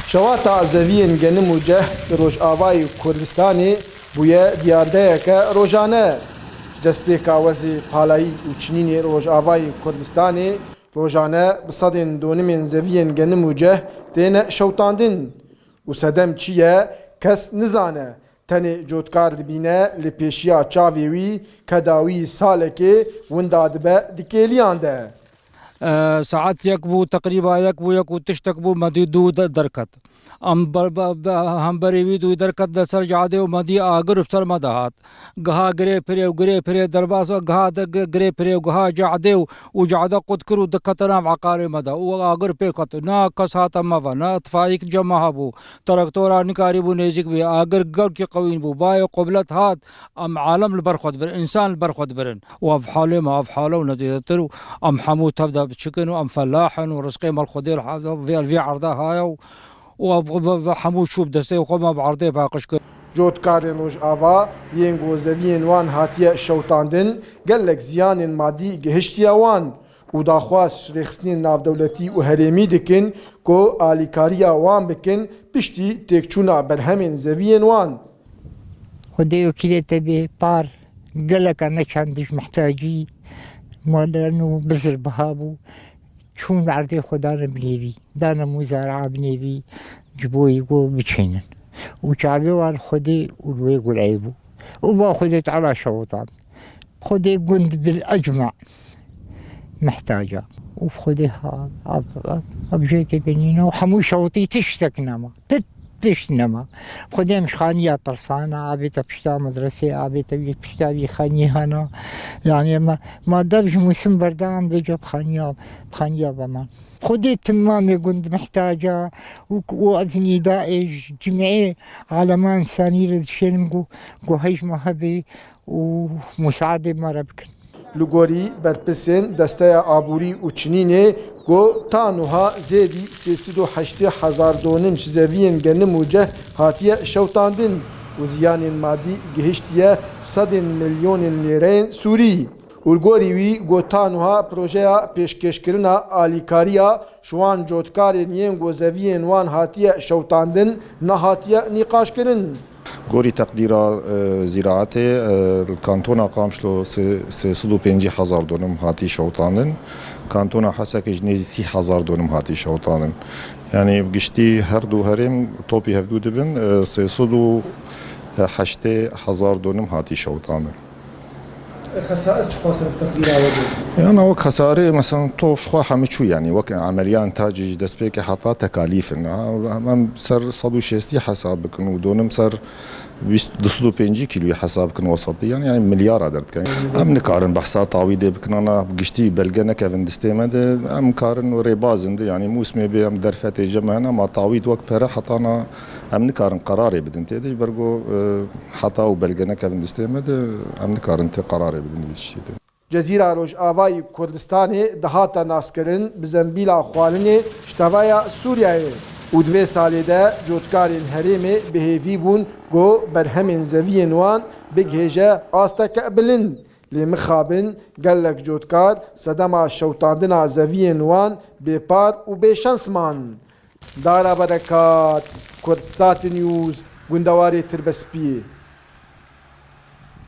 شواتا زوین گنم و جه روش آوای کردستانی بویه دیارده که روزانه دستپیکا وزی پالایی و چنینی روش آوای کردستانی روزانه بصدین دونمین زوین گنم و جه دین شوتاندن و سدم چیه کس نزانه تنی جوتکار دبینه لپیشیا چاویوی کداوی سالکی ونداد به دکیلیان ده ساعات يكبو تقريبا يكبو تشتكبو مدي دو دركت ام هم بريوي دو دركت دسر جاده ومدي اگر سر مدهات غها غري پري درباسو غها غري پري غها جاده وجاده قد كرو دكتنا عقار مدا واگر پيقت نا كسات ما نا اطفائك جمع بو تركتورا نكاريبو نيجك بي اگر غر کی قوين بو باي قبلت هات ام عالم البرخد بر انسان البرخد برن وف حاله ما في حاله ونتيتر ام حمو تبدا بتشكن وام فلاحن ورزقي مال خضير في عرضه هاي وحمو شوب دستي وقوم بعرضه باقش جوتکارên Rojava yên gozeviyên wan hatiye şewtandin gelek ziyanên madî gihiştiya wan û daxwaz şirêxistinên navdewletî û herêmî dikin ku alîkariya wan bikin piştî têkçûna berhemên zeviyên wan. خدي وكيلته بار قال لك انا كنتش محتاجي ما لانه بزر بهابو شون عرضي خدانا بنيبي دانا مزارعة بنيبي جبوه يقول بتشينن وشعبي وان خدي ولو يقول عيبو وما خديت على شوطان خدي قند بالاجمع محتاجة وخديها ابجيتي بنينا وحمو شوطي تشتكنما تشنما خدي مش خانية طرسانة عبيت بشتا مدرسة عبيت بشتا بخانية هنا يعني ما دابش موسم بردان بيجا بخانية بمان خدي تمامي كنت محتاجة وأذني دائج جمعي على ما إنساني لدشين قو هيش مهبي ومساعدة مرة بكن لگوری برپسین دسته آبوری و چنینه گو تانوها زیدی 380,000 دونم زوین گنم و جه هاتیه شوتاندن و زیانین مادی گهشتیه 100 میلیون لیرین سوری. ولگوری وی گو تانوها پروژه پیشکشکرنا آلیکاریا شوان جوتکارین ین گو زوین وان هاتیه شوتاندن نه هاتیه نقاش کرن. گوری تقدیر زراعت الکانتونا قامشلو 350,000 دونم هاتی شوطانن کانتونا حسک جنیزی 30,000 دونم هاتی شوطانن یعنی بگشتی هر دو هرم توپی هفدو دبن 380,000 دونم هاتی شوطانن خسائر تقاسم تقدير يعني هو خسارة مثلا طوف خوا حمشو يعني وك عمليا انتاج دسبيك حتى تكاليف امام سر صدو شيستي حسابك ودونم سر 25 كيلو حسابك وسطي يعني مليار درت كان ام نكارن بحثا تعويض بكنا بقشتي بلغنا كافن دستيمد ام كارن وريبازند يعني موسمي بام درفت جمعنا ما تعويض وقت بره حطانا ام نكارن قراري بدن تيدي برغو حتى وبلغنا كافن دستيمد ام نكارن قراري بدن دشتي جزيرة روج آوای کردستانی دهاتا ناسکرین بزنبیلا خوالنی شتوایا سوریای و دوی سالی ده جوتکارین هریمی بهیوی بون گو برهمین زوین وان بگهجه آستا کبلن لمخابن گلک جوتکار صدما شوتاندنا زوین وان بپار و بشانسمان. دارا برکات کردسات نیوز گندواری تربسپی